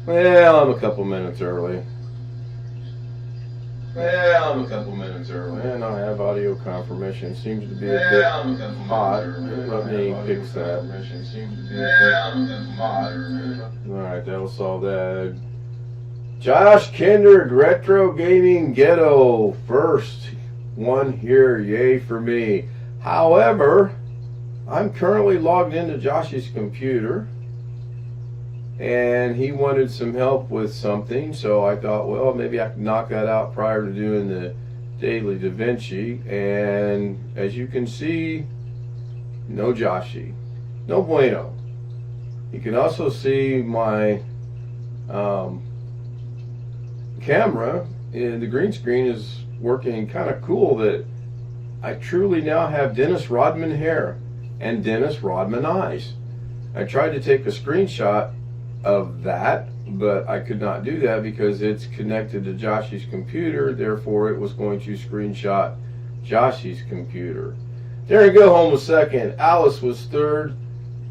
Well, I'm a couple minutes early. And I have audio confirmation. Seems to be a bit hot. Let me fix that. Alright, that'll solve that. Josh Kindred, Retro Gaming Ghetto. First one here, yay for me. However, I'm currently logged into Josh's computer, and he wanted some help with something, so I thought, well, maybe I could knock that out prior to doing the daily Davinci. And as you can see, no Joshy, no bueno. You can also see my camera, and the green screen is working kind of cool, that I truly now have Dennis Rodman hair and Dennis Rodman eyes. I tried to take a screenshot of that, but I could not do that because it's connected to Josh's computer. Therefore, it was going to screenshot Josh's computer. Darren Gilholm was second. Alice was third.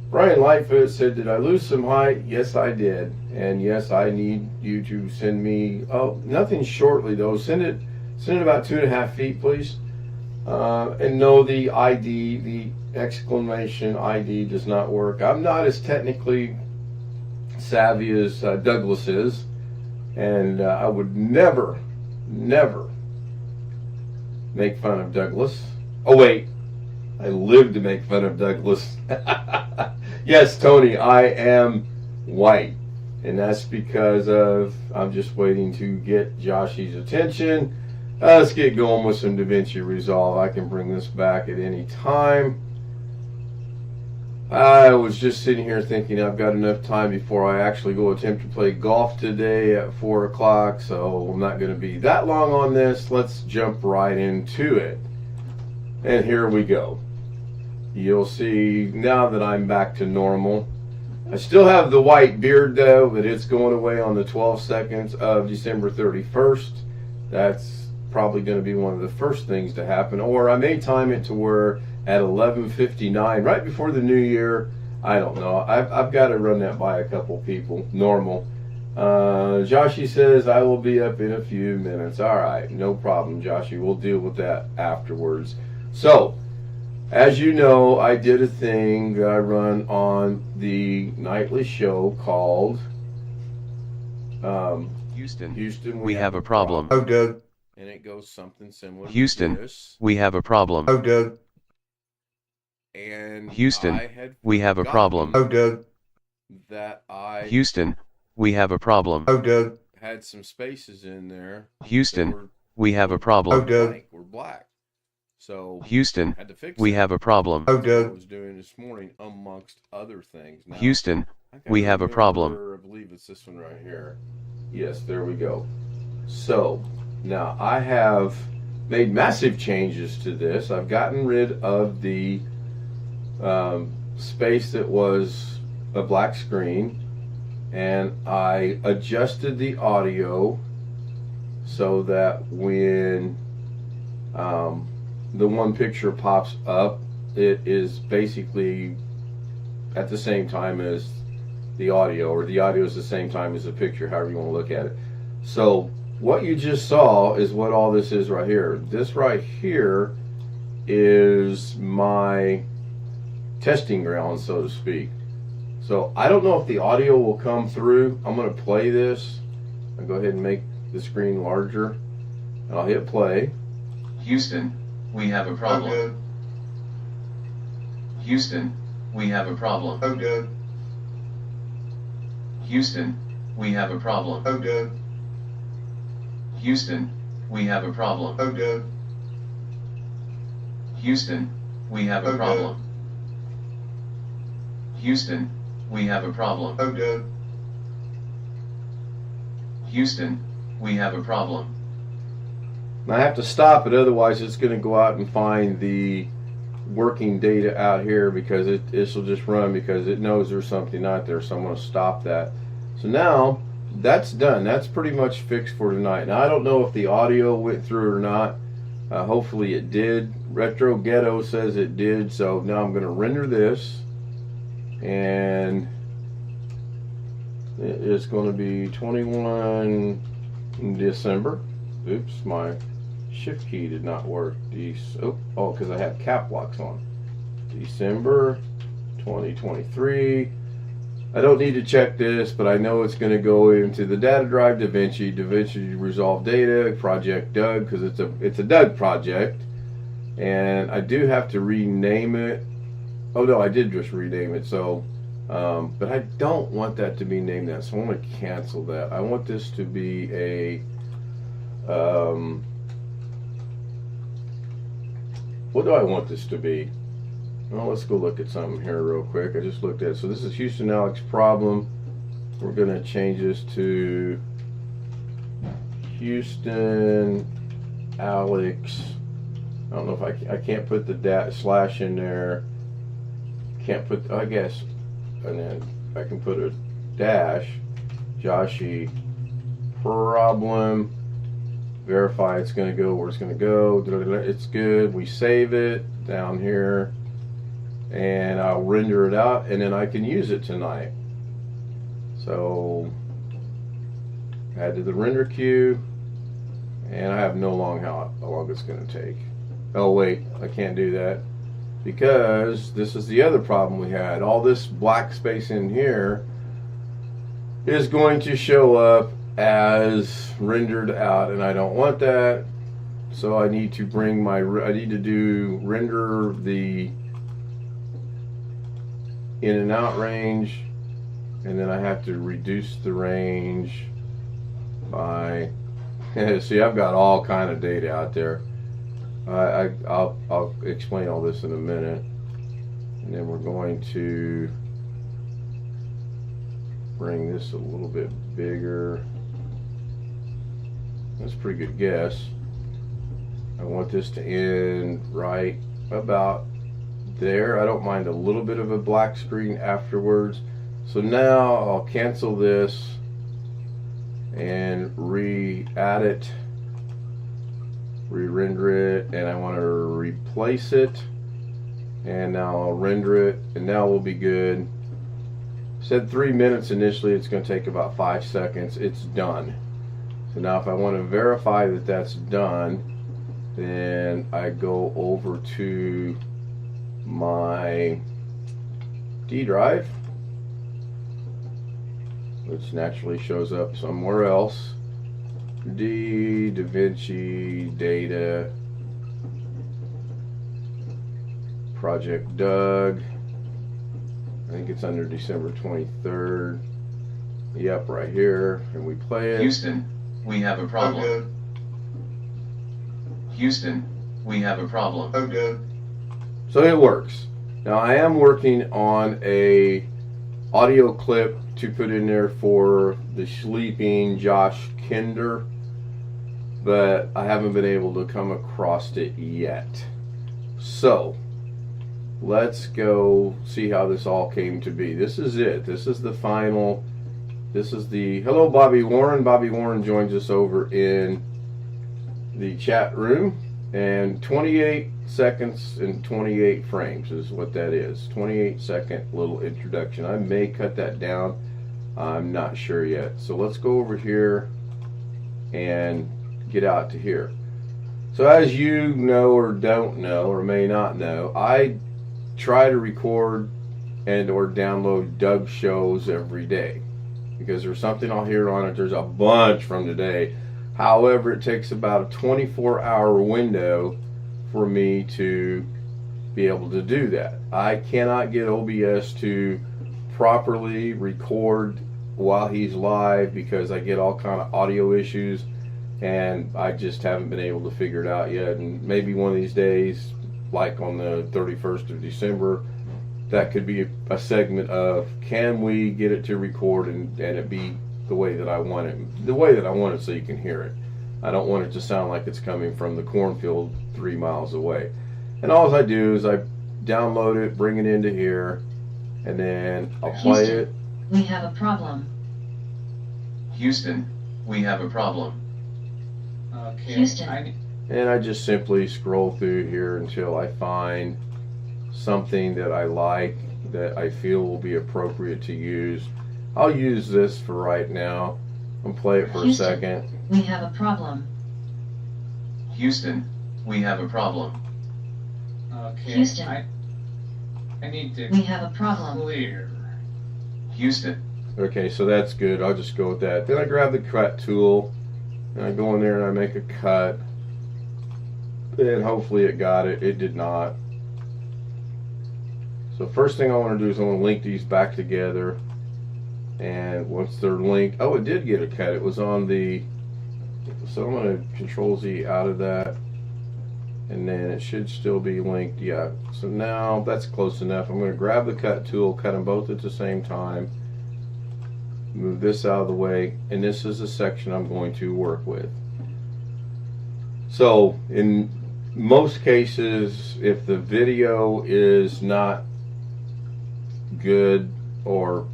Brian Lightfoot said, did I lose some height? Yes, I did. And yes, I need you to send me, oh, nothing shortly though. Send it about 2.5 feet, please. And no, the ID, the exclamation ID does not work. I'm not as technically savvy as Douglas is, and I would never make fun of Douglas. Oh wait, I live to make fun of Douglas. Yes, Tony, I am white, and that's because of, I'm just waiting to get Joshy's attention. Let's get going with some Davinci Resolve. I can bring this back at any time. I was just sitting here thinking I've got enough time before I actually go attempt to play golf today at 4 o'clock, so I'm not going to be that long on this. Let's jump right into it. And here we go. You'll see now that I'm back to normal. I still have the white beard though, but it's going away on the 12 seconds of December 31st. That's probably going to be one of the first things to happen, or I may time it to where at 11:59, right before the new year. I don't know. I've got to run that by a couple people. Normal. Joshy says I will be up in a few minutes. All right, no problem, Joshy. We'll deal with that afterwards. So, as you know, I did a thing that I run on the nightly show called Houston, we have a problem. Oh, good. And it goes something similar Houston, to this. we have a problem. Oh, good. And Houston, we have a problem. Oh, good. That I Houston, we have a problem. Oh, good. Had some spaces in there. Houston, we have a problem. Oh, good. We're black. So Houston, had to fix we it. have a problem. Oh, good. I was doing this morning amongst other things. Now, Houston, we have a problem. I believe it's this one right here. Yes, there we go. So now I have made massive changes to this. I've gotten rid of the space that was a black screen, and I adjusted the audio so that when the one picture pops up, it is basically at the same time as the audio, or the audio is the same time as the picture, however you want to look at it. So what you just saw is what all this is right here. This right here is my testing ground, so to speak. So I don't know if the audio will come through. I'm going to play this. I'll go ahead and make the screen larger, and I'll hit play. Houston, we have a problem. Oh, good. Houston, we have a problem. Oh, good. Houston, we have a problem. Oh, good. Houston, we have a problem. Oh, good. Houston, we have a Oh, problem. Houston, we have a problem. Oh, good. Houston, we have a problem. I have to stop it, otherwise it's going to go out and find the working data out here, because this will just run because it knows there's something out there. So I'm going to stop that. So now that's done. That's pretty much fixed for tonight. Now I don't know if the audio went through or not. Hopefully it did. Retro Ghetto says it did. So now I'm going to render this, and It is going to be 21 in December. Oops, my shift key did not work. Oh, because I have cap locks on. December 2023. I don't need to check this, but I know it's going to go into the data drive, Davinci Resolve Data, Project Doug, because it's a Doug project. And I do have to rename it. Oh no, I did just rename it. So, but I don't want that to be named that. So I want to cancel that. I want this to be a, what do I want this to be? Well, let's go look at something here real quick. I just looked at it. So this is Houston Alex problem. We're going to change this to Houston Alex. I don't know if I can't put the slash in there. Can't put, I guess, and then I can put a dash. Joshy problem. Verify it's going to go where it's going to go. It's good. We save it down here. And I'll render it out, and then I can use it tonight. So, add to the render queue, and I have no how long it's going to take. Oh wait, I can't do that because this is the other problem we had. All this black space in here is going to show up as rendered out, and I don't want that. So I need to render the in and out range, and then I have to reduce the range by see, I've got all kind of data out there. I'll explain all this in a minute, and then we're going to bring this a little bit bigger. That's a pretty good guess. I want this to end right about there. I don't mind a little bit of a black screen afterwards. So now I'll cancel this and re-add it, re-render it, and I want to replace it, and now I'll render it, and now we'll be good. Said 3 minutes initially. It's going to take about 5 seconds. It's done. So now if I want to verify that that's done, then I go over to my D drive, which naturally shows up somewhere else. Davinci Data, Project Doug. I think it's under December 23rd. Yep, right here, and we play it. Houston, we have a problem. Okay. Houston, we have a problem. Okay. So it works. Now I am working on a audio clip to put in there for the sleeping Josh Kinder, but I haven't been able to come across it yet. So let's go see how this all came to be. This is it. This is the final. This is the hello Bobby Warren. Bobby Warren joins us over in the chat room, and 28 seconds and 28 frames is what that is. 28-second little introduction. I may cut that down. I'm not sure yet. So let's go over here and get out to here. So as you know or don't know or may not know, I try to record and or download Doug shows every day because there's something I'll hear on it. There's a bunch from today. However, it takes about a 24-hour window for me to be able to do that. I cannot get OBS to properly record while he's live because I get all kind of audio issues, and I just haven't been able to figure it out yet. And maybe one of these days, like on the 31st of December, that could be a segment of, can we get it to record and it be the way that I want it, so you can hear it. I don't want it to sound like it's coming from the cornfield 3 miles away. And all I do is I download it, bring it into here, and then I'll play it. We have a problem. Houston, we have a problem. Okay. Houston. And I just simply scroll through here until I find something that I like, that I feel will be appropriate to use. I'll use this for right now. I'll play it for a Houston. second. We have a problem. Houston, we have a problem. Okay. Houston. I need to We have a problem. clear. Houston, Okay, so that's good. I'll just go with that. Then I grab the cut tool and I go in there and I make a cut. And hopefully it got it. It did not. So first thing I want to do is I want to link these back together. And once they're linked, oh, it did get a cut. It was on the, so I'm going to Control Z out of that. And then it should still be linked. Yeah, so now that's close enough. I'm going to grab the cut tool, cut them both at the same time. Move this out of the way. And this is the section I'm going to work with. So in most cases, if the video is not good, or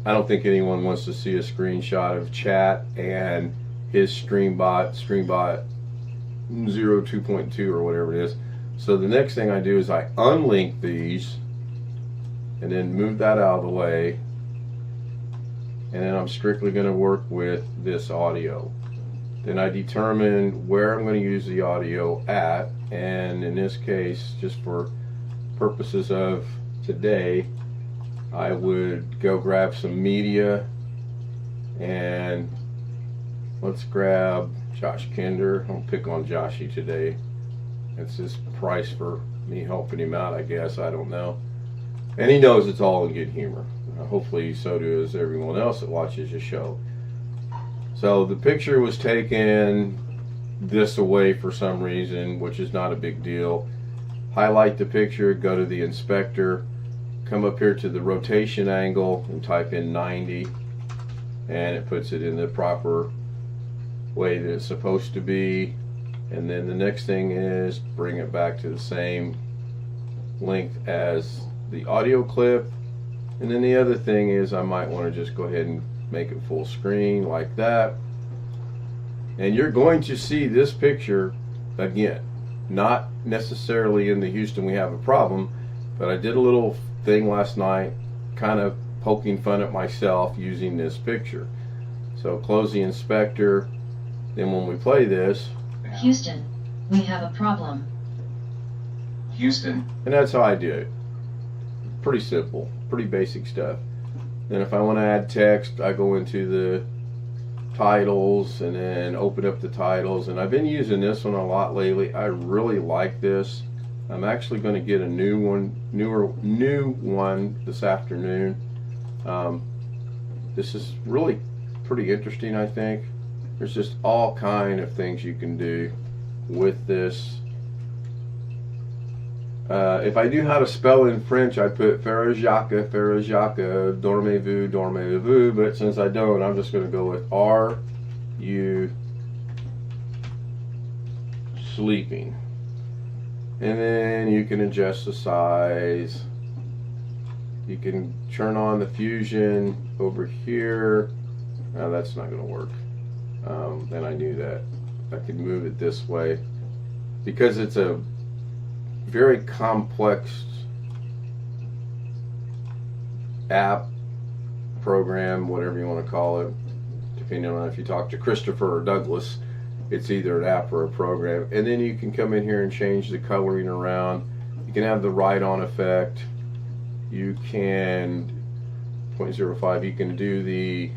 I don't think anyone wants to see a screenshot of chat and his StreamBot 02.2 or whatever it is. So the next thing I do is I unlink these and then move that out of the way, and then I'm strictly going to work with this audio. Then I determine where I'm going to use the audio at, and in this case, just for purposes of today, I would go grab some media, and let's grab Josh Kinder. I'll pick on Joshy today. It's his price for me helping him out, I guess. I don't know. And he knows it's all in good humor. Hopefully so does everyone else that watches the show. So the picture was taken this away for some reason, which is not a big deal. Highlight the picture, go to the inspector, come up here to the rotation angle and type in 90, and it puts it in the proper way that it's supposed to be. And then the next thing is bring it back to the same length as the audio clip. And then the other thing is I might want to just go ahead and make it full screen like that. And you're going to see this picture again, not necessarily in the Houston we have a problem, but I did a little thing last night kind of poking fun at myself using this picture. So close the inspector. Then when we play this, Houston, we have a problem. Houston, and that's how I do it. Pretty simple, pretty basic stuff. Then if I want to add text, I go into the titles and then open up the titles. And I've been using this one a lot lately. I really like this. I'm actually going to get a new one this afternoon. This is really pretty interesting, I think. There's just all kind of things you can do with this. If I knew how to spell in French, I'd put Farajaka, dormez-vous, dormez-vous, but since I don't, I'm just going to go with Are you sleeping? And then you can adjust the size. You can turn on the fusion over here. Now that's not going to work. Then I knew that. I could move it this way because it's a very complex app, program, whatever you want to call it, depending on if you talk to Christopher or Douglas. It's either an app or a program. And then you can come in here and change the coloring around. You can have the write-on effect. You can 0.05. You can do the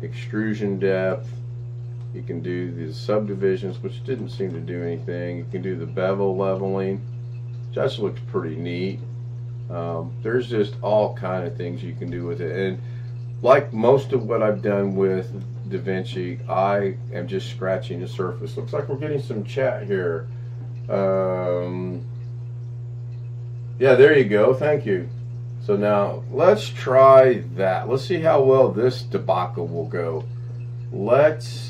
extrusion depth. You can do the subdivisions, which didn't seem to do anything. You can do the bevel leveling. Just looks pretty neat. There's just all kind of things you can do with it, and like most of what I've done with Davinci, I am just scratching the surface. Looks like we're getting some chat here. Yeah, there you go. Thank you. So now let's try that. Let's see how well this debacle will go. Let's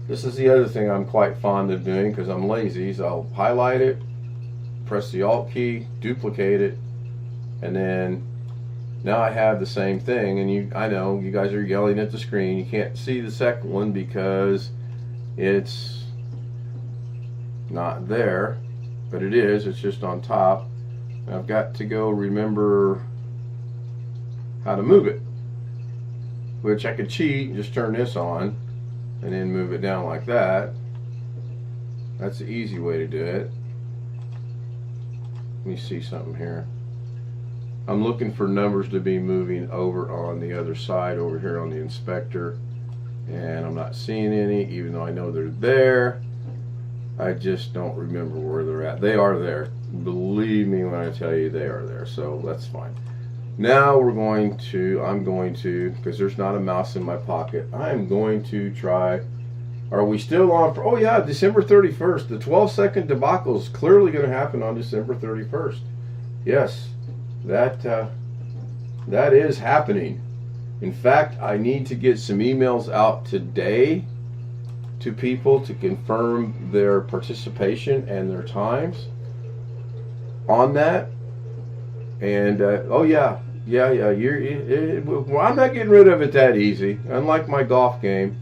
this is the other thing I'm quite fond of doing because I'm lazy. So I'll highlight it, press the Alt key, duplicate it, and then now I have the same thing. And I know you guys are yelling at the screen. You can't see the second one because it's not there, but it is. It's just on top. And I've got to go remember how to move it. Which I could cheat, just turn this on and then move it down like that. That's the easy way to do it. Let me see something here. I'm looking for numbers to be moving over on the other side over here on the inspector, and I'm not seeing any, even though I know they're there. I just don't remember where they're at. They are there. Believe me when I tell you they are there, so that's fine. Now I'm going to, because there's not a mouse in my pocket, I'm going to try. Are we still on for, oh yeah, December 31st. The 12-second debacle is clearly going to happen on December 31st. Yes, that is happening. In fact, I need to get some emails out today to people to confirm their participation and their times on that. And oh yeah, well, I'm not getting rid of it that easy. Unlike my golf game.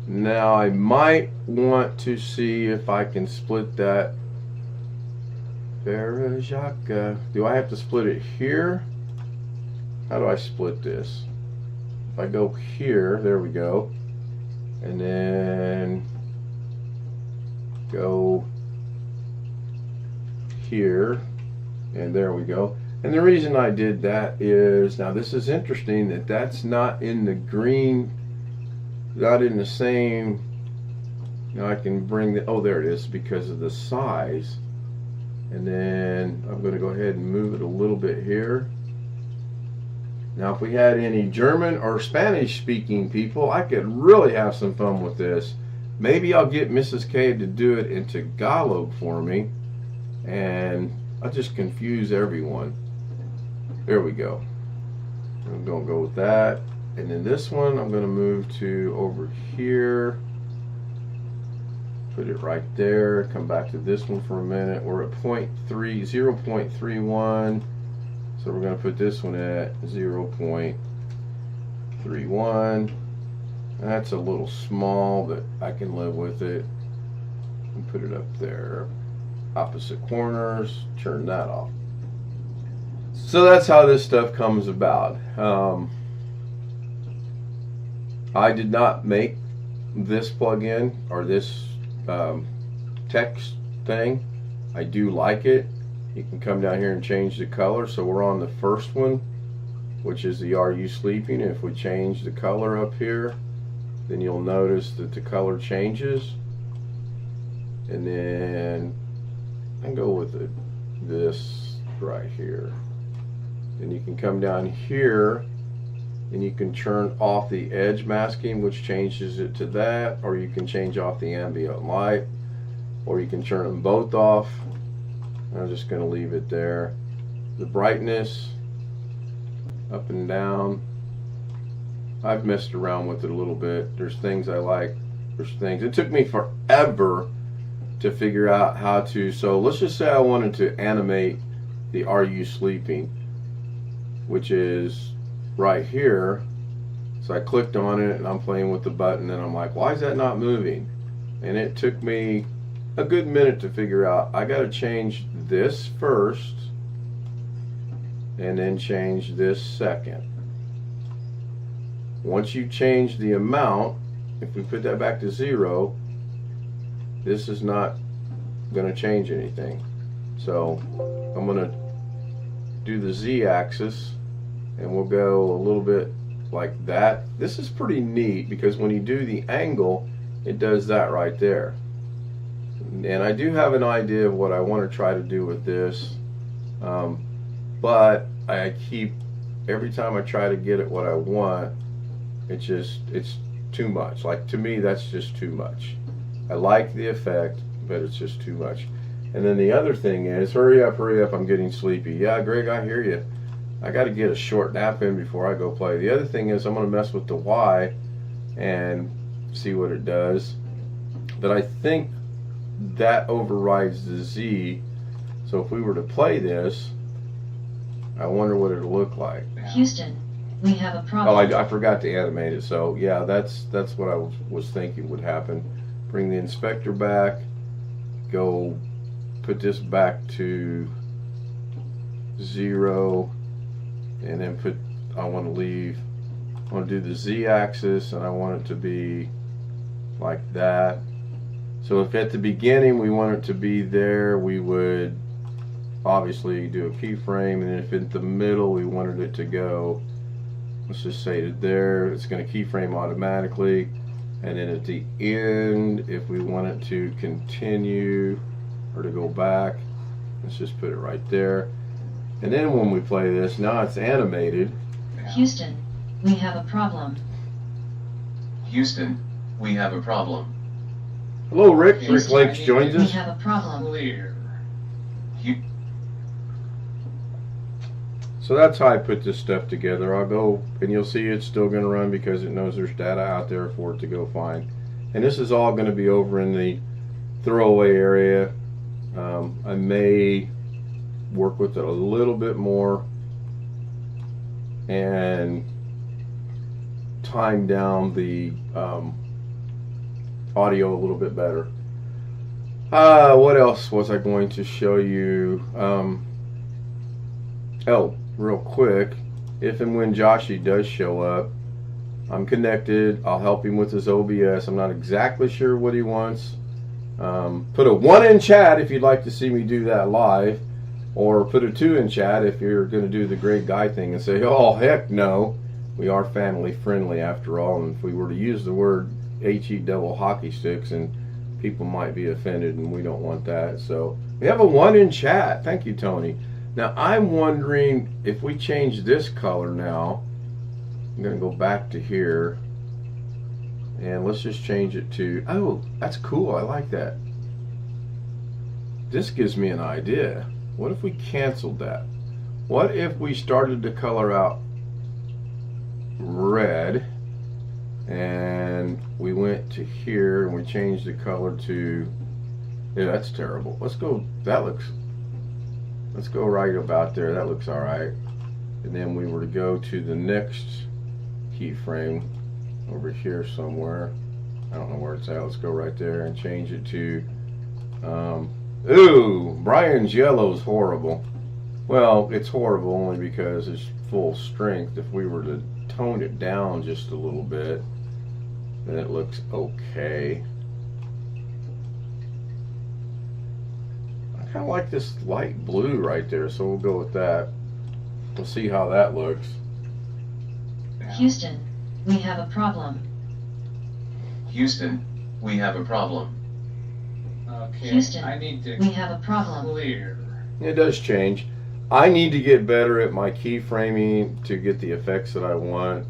Now I might want to see if I can split that. Do I have to split it here? How do I split this? If I go here, there we go, and then go here, and there we go. And the reason I did that is, now this is interesting, that that's not in the green, not in the same. Now I can bring the, oh there it is, because of the size. And then I'm going to go ahead and move it a little bit here. Now if we had any German or Spanish speaking people, I could really have some fun with this. Maybe I'll get Mrs. K to do it in Tagalog for me, and I'll just confuse everyone. There we go. I'm going to go with that. And then this one I'm going to move to over here. Put it right there. Come back to this one for a minute. We're at 0.31. So we're going to put this one at 0.31. That's a little small, but I can live with it. And put it up there. Opposite corners. Turn that off. So that's how this stuff comes about. I did not make this plugin or this text thing. I do like it. You can come down here and change the color. So we're on the first one, which is the Are You Sleeping? If we change the color up here, then you'll notice that the color changes. And then I go with this right here. Then you can come down here and you can turn off the edge masking, which changes it to that, or you can change off the ambient light, or you can turn them both off. I'm just going to leave it there. The brightness up and down, I've messed around with it a little bit. There's things I like, there's things, it took me forever to figure out how to. So let's just say I wanted to animate the Are You Sleeping, which is right here. So I clicked on it and I'm playing with the button and I'm like, why is that not moving? And it took me a good minute to figure out I got to change this first and then change this second. Once you change the amount, if we put that back to 0, this is not going to change anything. So I'm going to do the Z-axis and we'll go a little bit like that. This is pretty neat because when you do the angle, it does that right there. And I do have an idea of what I want to try to do with this, but I keep, every time I try to get it what I want, it's too much. Like, to me, that's just too much. I like the effect, but it's just too much. And then the other thing is, hurry up, I'm getting sleepy. Yeah, Greg, I hear you. I got to get a short nap in before I go play. The other thing is I'm going to mess with the Y and see what it does. But I think that overrides the Z. So if we were to play this, I wonder what it'll look like. Houston, we have a problem. Oh, I forgot to animate it. So yeah, that's what I was thinking would happen. Bring the inspector back. Go put this back to 0. and then I want to do the Z-axis, and I want it to be like that. So if at the beginning we want it to be there, we would obviously do a keyframe, and if in the middle we wanted it to go, let's just say to there, it's going to keyframe automatically. And then at the end, if we want it to continue or to go back, let's just put it right there. And then when we play this, now it's animated. Houston, we have a problem. Houston, we have a problem. Hello, Rick. Okay, Rick so Lakes I need joins to- We us. have a problem. Clear. So that's how I put this stuff together. I'll go, and you'll see it's still going to run because it knows there's data out there for it to go find. And this is all going to be over in the throwaway area. I may work with it a little bit more and time down the audio a little bit better. What else was I going to show you? Oh, real quick, if and when Joshy does show up, I'm connected. I'll help him with his OBS. I'm not exactly sure what he wants. Put a 1 in chat if you'd like to see me do that live, or put a 2 in chat if you're going to do the great guy thing and say, oh, heck no. We are family friendly after all, and if we were to use the word HE double hockey sticks, and people might be offended, and we don't want that. So we have a 1 in chat. Thank you, Tony. Now I'm wondering if we change this color now. I'm going to go back to here, and let's just change it to, oh, that's cool. I like that. This gives me an idea. What if we canceled that? What if we started to color out red, and we went to here and we changed the color to, yeah, that's terrible. Let's go, let's go right about there. That looks all right. And then we were to go to the next keyframe over here somewhere. I don't know where it's at. Let's go right there and change it to, ooh, Brian's yellow is horrible. Well, it's horrible only because it's full strength. If we were to tone it down just a little bit, then it looks okay. I kind of like this light blue right there, so we'll go with that. We'll see how that looks. Houston, we have a problem. Houston, we have a problem. Okay, Houston, I need to We have a problem. clear. It does change. I need to get better at my keyframing to get the effects that I want.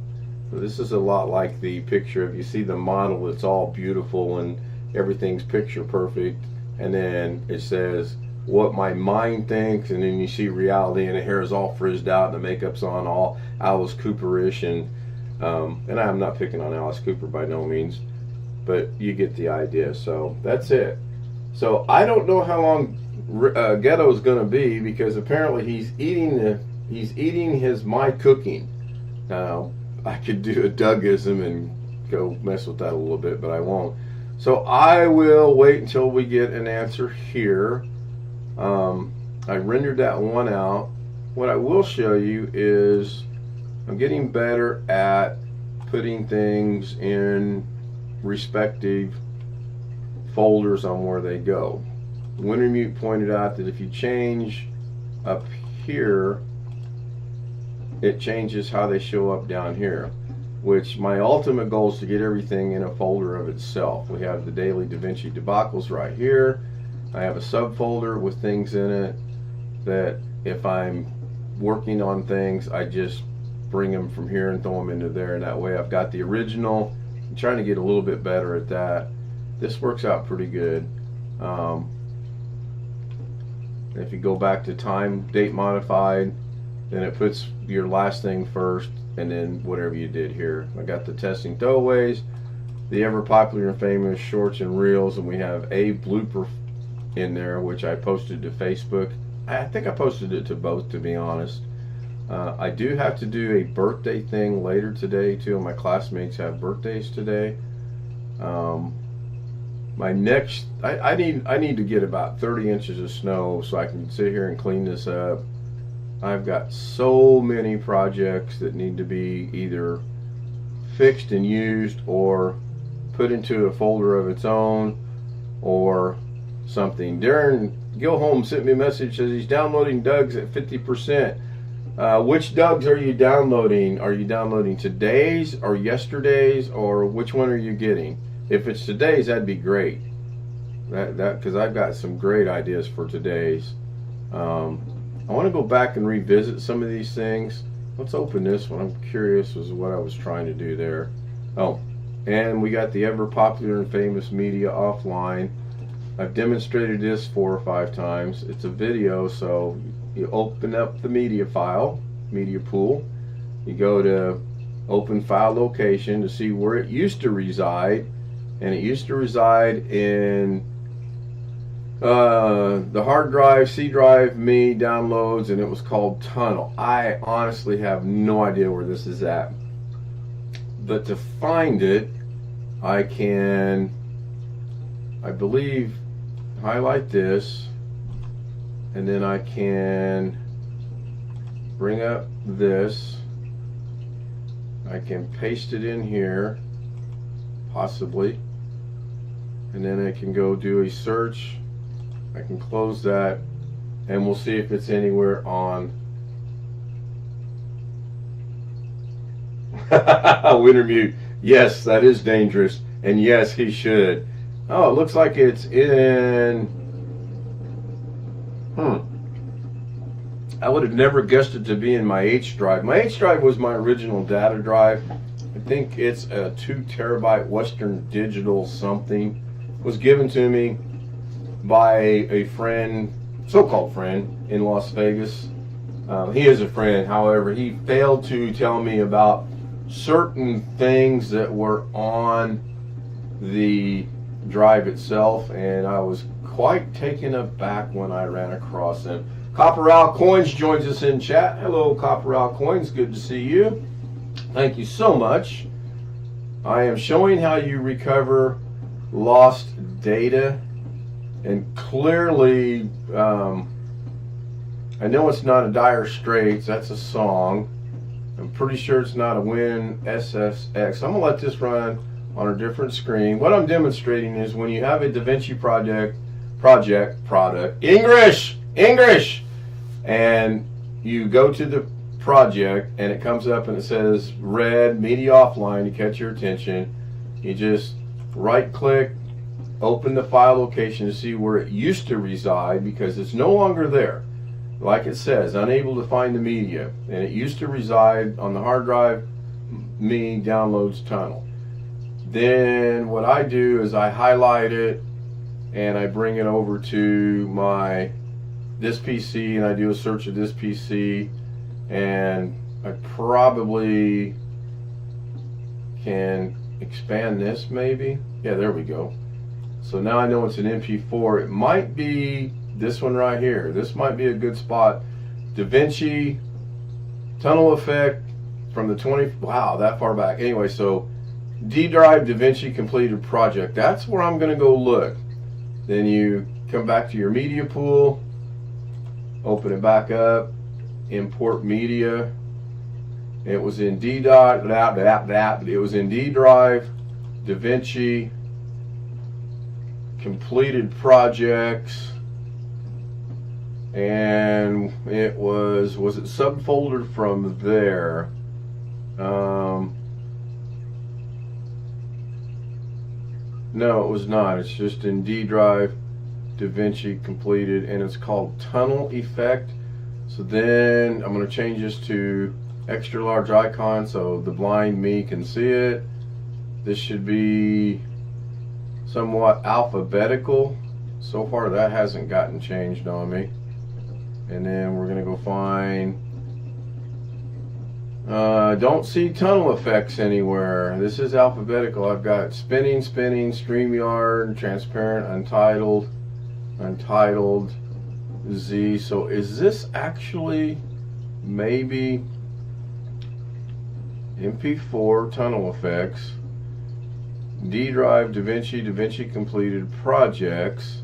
So this is a lot like the picture. If you see the model, it's all beautiful and everything's picture perfect. And then it says what my mind thinks, and then you see reality, and the hair is all frizzed out, and the makeup's on all Alice Cooper-ish. And I'm not picking on Alice Cooper by no means, but you get the idea. So that's it. So I don't know how long Ghetto's gonna be, because apparently he's eating my cooking. Now I could do a Dougism and go mess with that a little bit, but I won't. So I will wait until we get an answer here. I rendered that one out. What I will show you is I'm getting better at putting things in respective folders on where they go. Wintermute pointed out that if you change up here, it changes how they show up down here, which my ultimate goal is to get everything in a folder of itself. We have the daily Davinci debacles right here. I have a subfolder with things in it that if I'm working on things, I just bring them from here and throw them into there, and that way I've got the original. I'm trying to get a little bit better at that. This works out pretty good. If you go back to time, date modified, then it puts your last thing first, and then whatever you did here. I got the testing throwaways, the ever popular and famous shorts and reels, and we have a blooper in there, which I posted to Facebook. I think I posted it to both, to be honest. I do have to do a birthday thing later today. Two of my classmates have birthdays today. My next, I need to get about 30 inches of snow so I can sit here and clean this up I've got so many projects that need to be either fixed and used or put into a folder of its own or something. Darren Gilholm sent me a message, says he's downloading Doug's at 50%. Which Doug's are you downloading? Are you downloading today's or yesterday's, or which one are you getting? If it's today's, that'd be great. Because I've got some great ideas for today's. I want to go back and revisit some of these things. Let's open this one. I'm curious as to what I was trying to do there. Oh, and we got the ever popular and famous media offline. I've demonstrated this 4 or 5 times. It's a video, so you open up the media file, media pool. You go to open file location to see where it used to reside, and it used to reside in the hard drive, C drive, me downloads, and it was called Tunnel. I honestly have no idea where this is at, but to find it, I can, I believe, highlight this, and then I can bring up this. I can paste it in here, possibly, and then I can go do a search. I can close that, and we'll see if it's anywhere on Wintermute. Yes, that is dangerous, and yes, he should. Oh, it looks like it's in. I would have never guessed it to be in my H drive. My H drive was my original data drive. I think it's a 2 terabyte Western Digital something. It was given to me by a friend, so-called friend, in Las Vegas. He is a friend, however, he failed to tell me about certain things that were on the drive itself, and I was quite taken aback when I ran across him. Copperal Coins joins us in chat. Hello, Copperal Coins, good to see you. Thank you so much. I am showing how you recover lost data. And clearly, I know it's not a Dire Straits, that's a song. I'm pretty sure it's not a Win SSX. I'm going to let this run on a different screen. What I'm demonstrating is when you have a Davinci product, English, and you go to the project and it comes up and it says red, media offline to catch your attention. You just right click, open the file location to see where it used to reside, because it's no longer there. Like it says, unable to find the media, and it used to reside on the hard drive, me downloads Tunnel. Then what I do is I highlight it and I bring it over to this PC, and I do a search of this PC, and I probably can expand this maybe. Yeah, there we go. So now I know it's an MP4. It might be this one right here. This might be a good spot. Davinci Tunnel Effect from the 20, wow, that far back. Anyway, so D drive Davinci completed project. That's where I'm going to go look. Then you come back to your media pool, open it back up, import media. It was in D drive, it was in D drive, Davinci completed projects, and it was it subfolder from there? No, it was not. It's just in D drive, Davinci completed, and it's called Tunnel Effect. So then I'm going to change this to extra large icon so the blind me can see it. This should be somewhat alphabetical. So far that hasn't gotten changed on me. And then we're going to go find, don't see tunnel effects anywhere. This is alphabetical. I've got spinning, StreamYard, transparent, untitled, Z. So is this actually maybe MP4 tunnel effects, D drive, Davinci completed projects,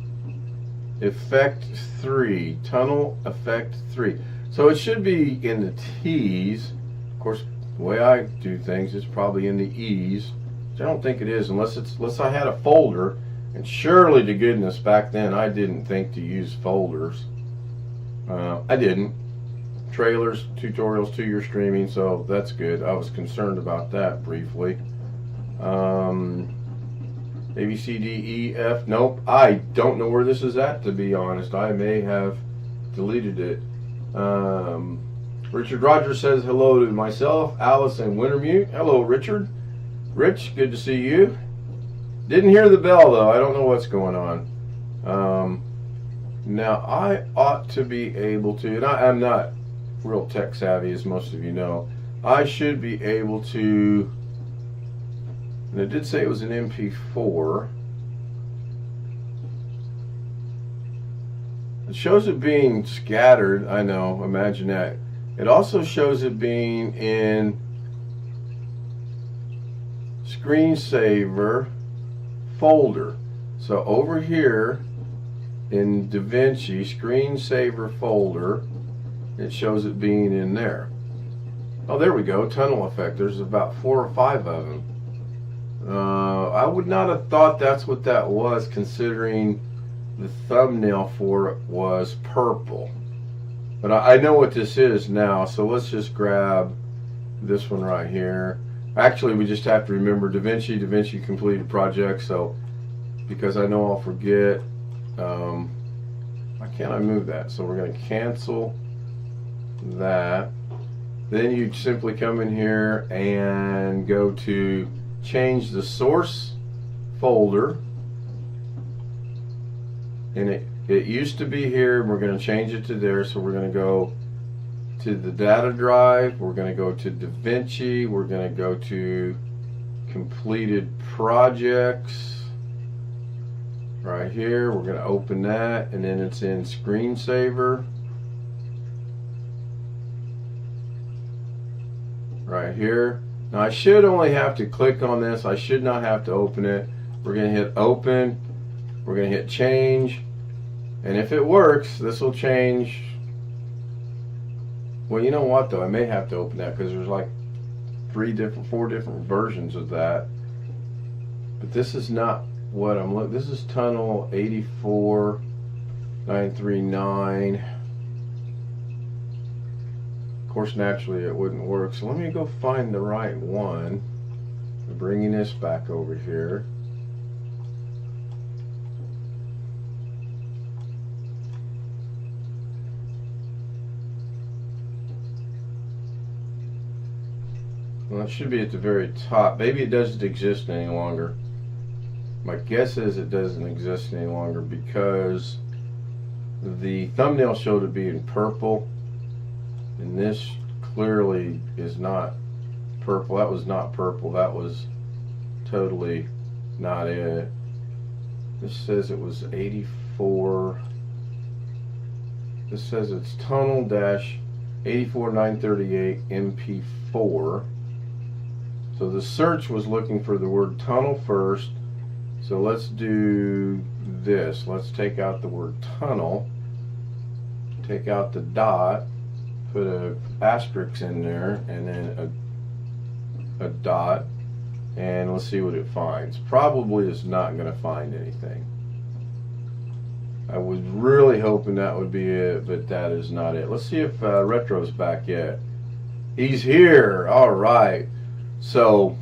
effect 3, tunnel effect 3. So it should be in the T's. Of course, the way I do things is probably in the E's. Which I don't think it is unless I had a folder. And surely to goodness, back then I didn't think to use folders. I didn't. Trailers, tutorials, 2-year streaming, so that's good. I was concerned about that briefly. A, B, C, D, E, F. Nope. I don't know where this is at, to be honest. I may have deleted it. Richard Rogers says hello to myself, Alice, and Wintermute. Hello, Richard. Rich, good to see you. Didn't hear the bell, though. I don't know what's going on. Now, I ought to be able to, and I'm not real tech savvy, as most of you know. I should be able to, and it did say it was an MP4. It shows it being scattered. I know, imagine that. It also shows it being in screensaver folder. So over here in Davinci screensaver folder, it shows it being in there. Oh, there we go. Tunnel effect. There's about 4 or 5 of them. I would not have thought that's what that was, considering the thumbnail for it was purple. But I know what this is now, so let's just grab this one right here. Actually, we just have to remember Davinci completed project, so because I know I'll forget, why can't I move that? So we're going to cancel that. Then you simply come in here and go to change the source folder, and it used to be here, and we're going to change it to there. So we're going to go to the data drive, we're going to go to Davinci, we're going to go to completed projects right here. We're going to open that, and then it's in screensaver right here. Now I should only have to click on this. I should not have to open it. We're going to hit open. We're going to hit change. And if it works, this will change. Well, you know what though? I may have to open that because there's like 4 different versions of that. But this is not what I'm looking. This is tunnel 84939. Of course, naturally it wouldn't work. So let me go find the right one. I'm bringing this back over here. Well, it should be at the very top. Maybe it doesn't exist any longer. My guess is it doesn't exist any longer because the thumbnail showed it being purple, and this clearly is not purple. That was not purple. That was totally not it. This says it was 84. This says it's tunnel dash 84938 MP4. So the search was looking for the word tunnel first. So let's do this. Let's take out the word tunnel, take out the dot, put a asterisk in there, and then a dot, and let's see what it finds. Probably is not going to find anything. I was really hoping that would be it, but that is not it. Let's see if Retro's back yet. He's here. All right. So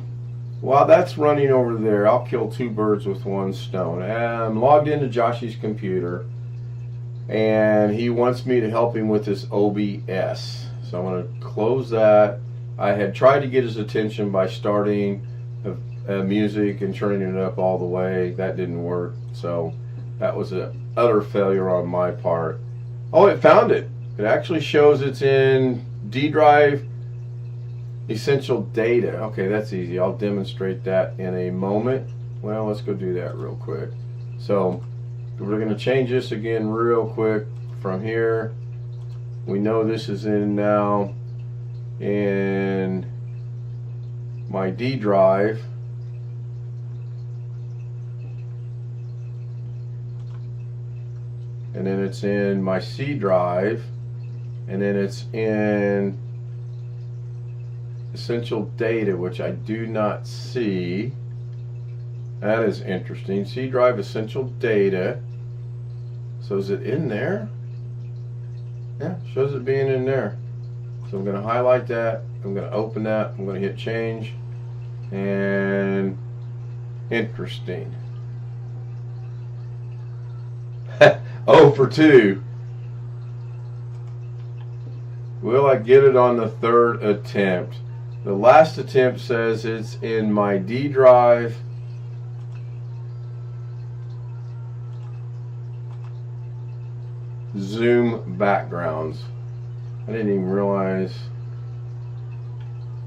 while that's running over there, I'll kill 2 birds with 1 stone. I'm logged into Joshy's computer, and he wants me to help him with this OBS. So I'm going to close that. I had tried to get his attention by starting music and turning it up all the way. That didn't work, so that was an utter failure on my part. Oh, it found it. It actually shows it's in D drive essential data. Okay, that's easy. I'll demonstrate that in a moment. Well, let's go do that real quick. So we're going to change this again real quick from here. We know this is in now in my D drive. And then it's in my C drive. and then it's in essential data, which I do not see. That is interesting. C drive essential data. So is it in there? Yeah, shows it being in there. So I'm going to highlight that. I'm going to open that. I'm going to hit change. And interesting. 0 for 2. Will I get it on the third attempt? The last attempt says it's in my D drive. Zoom backgrounds. I didn't even realize.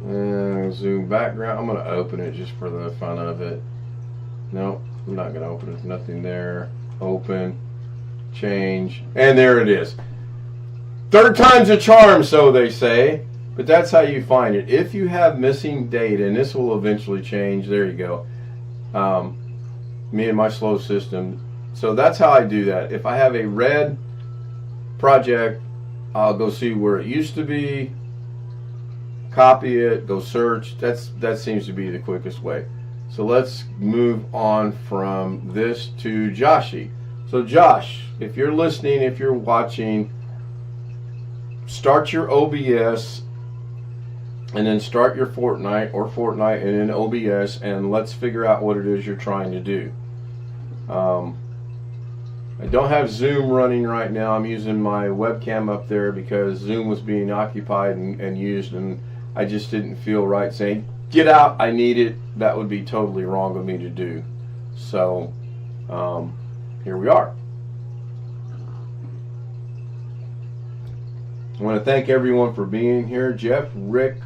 Zoom background. I'm going to open it just for the fun of it. No, I'm not going to open it. There's nothing there. Open. Change. And there it is. Third time's a charm, so they say. But that's how you find it. If you have missing data, and this will eventually change. There you go. Me and my slow system. So that's how I do that. If I have a red project, I'll go see where it used to be, copy it, go search. That seems to be the quickest way. So let's move on from this to Joshy. So Josh, if you're listening, if you're watching, start your OBS and then start your Fortnite and then OBS, and let's figure out what it is you're trying to do. I don't have Zoom running right now. I'm using my webcam up there because Zoom was being occupied and used, and I just didn't feel right saying, get out, I need it. That would be totally wrong of me to do. So, here we are. I want to thank everyone for being here. Jeff, Rick,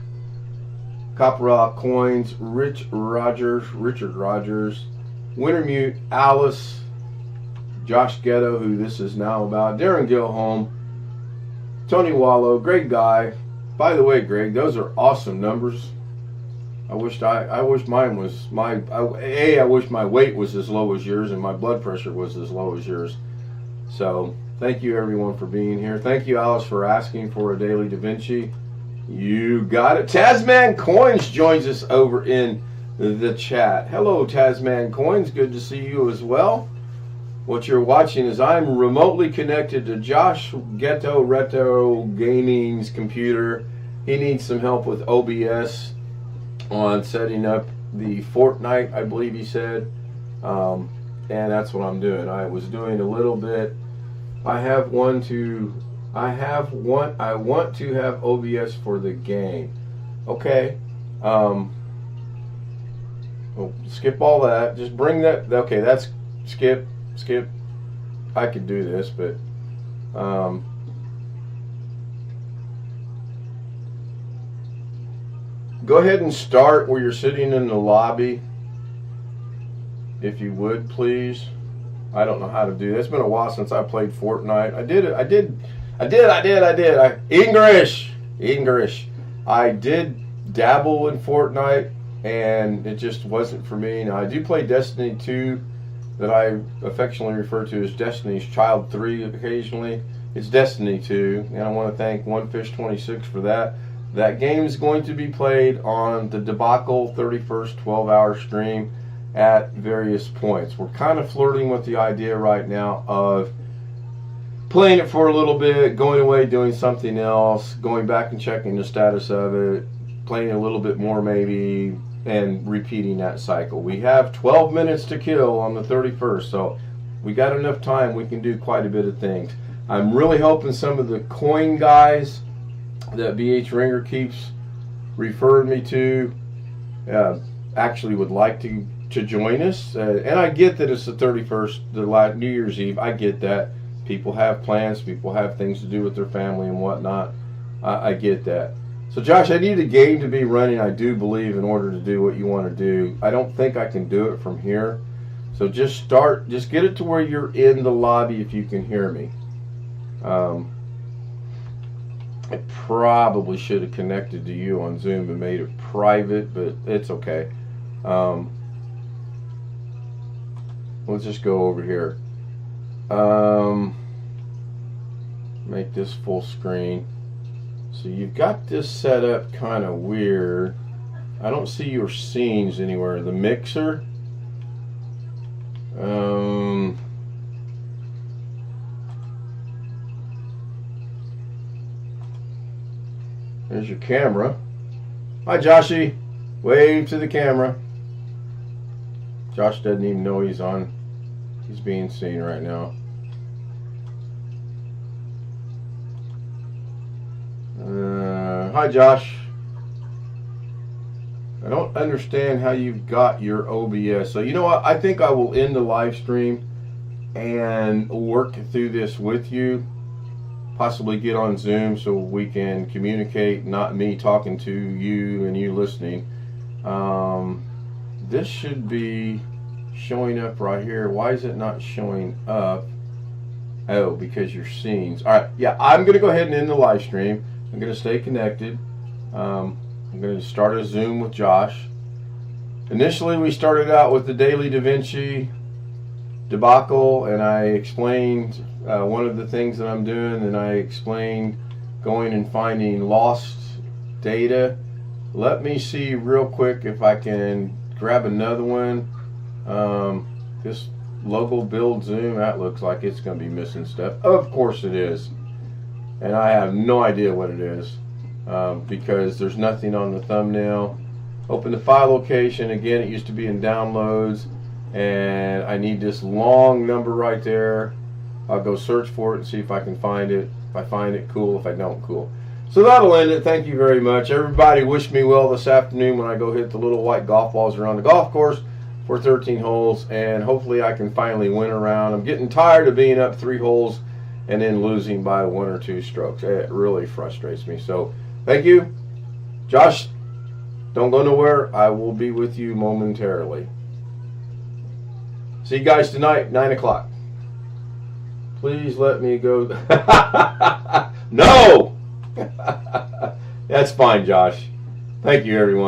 Copper Rock Coins, Richard Rogers, Wintermute, Alice, Josh Ghetto, who this is now about, Darren Gilholm, Tony Wallow, great guy. By the way, Greg, those are awesome numbers. I wish mine was I wish my weight was as low as yours and my blood pressure was as low as yours. So thank you everyone for being here. Thank you, Alice, for asking for a daily Davinci. You got it. Tasman Coins joins us over in the chat. Hello, Tasman Coins. Good to see you as well. What you're watching is I'm remotely connected to Josh Ghetto Retro Gaming's computer. He needs some help with OBS on setting up the Fortnite, I believe he said. And that's what I'm doing. I was doing a little bit. I want to have OBS for the game. Okay. Oh, skip all that. Just bring that. Okay, that's skip. I could do this, but go ahead and start where you're sitting in the lobby, if you would, please. I don't know how to do that. It's been a while since I played Fortnite. I did. English. I did dabble in Fortnite, and it just wasn't for me. Now I do play Destiny 2. That I affectionately refer to as Destiny's Child 3 occasionally. It's Destiny 2, and I want to thank OneFish26 for that. That game is going to be played on the Debacle 31st 12-hour stream at various points. We're kind of flirting with the idea right now of playing it for a little bit, going away, doing something else, going back and checking the status of it, playing a little bit more maybe, and repeating that cycle. We have 12 minutes to kill on the 31st, so we got enough time. We can do quite a bit of things. I'm really hoping some of the coin guys that BH Ringer keeps referring me to actually would like to join us. And I get that it's the 31st, the New Year's Eve. I get that. People have plans. People have things to do with their family and whatnot. I get that. So Josh, I need a game to be running, I do believe, in order to do what you want to do. I don't think I can do it from here. So just get it to where you're in the lobby if you can hear me. I probably should have connected to you on Zoom and made it private, but it's okay. Let's just go over here. Make this full screen. So you've got this set up kind of weird. I don't see your scenes anywhere. The mixer. There's your camera. Hi, Joshy. Wave to the camera. Josh doesn't even know he's on. He's being seen right now. Hi, Josh. I don't understand how you've got your OBS. So you know what? I think I will end the live stream and work through this with you. Possibly get on Zoom so we can communicate, not me talking to you and you listening. This should be showing up right here. Why is it not showing up? Oh, because your scenes. All right, yeah, I'm going to go ahead and end the live stream. I'm going to stay connected. I'm going to start a Zoom with Josh. Initially, we started out with the daily Davinci debacle, and I explained one of the things that I'm doing, and I explained going and finding lost data. Let me see real quick if I can grab another one. This local build Zoom, that looks like it's going to be missing stuff. Of course it is. And I have no idea what it is because there's nothing on the thumbnail. Open the file location. Again, it used to be in downloads. And I need this long number right there. I'll go search for it and see if I can find it. If I find it, cool. If I don't, cool. So that'll end it. Thank you very much. Everybody wish me well this afternoon when I go hit the little white golf balls around the golf course for 13 holes. And hopefully I can finally win around. I'm getting tired of being up 3 holes and then losing by 1 or 2 strokes. It really frustrates me. So thank you. Josh, don't go nowhere. I will be with you momentarily. See you guys tonight, 9 o'clock. Please let me go. No! That's fine, Josh. Thank you, everyone.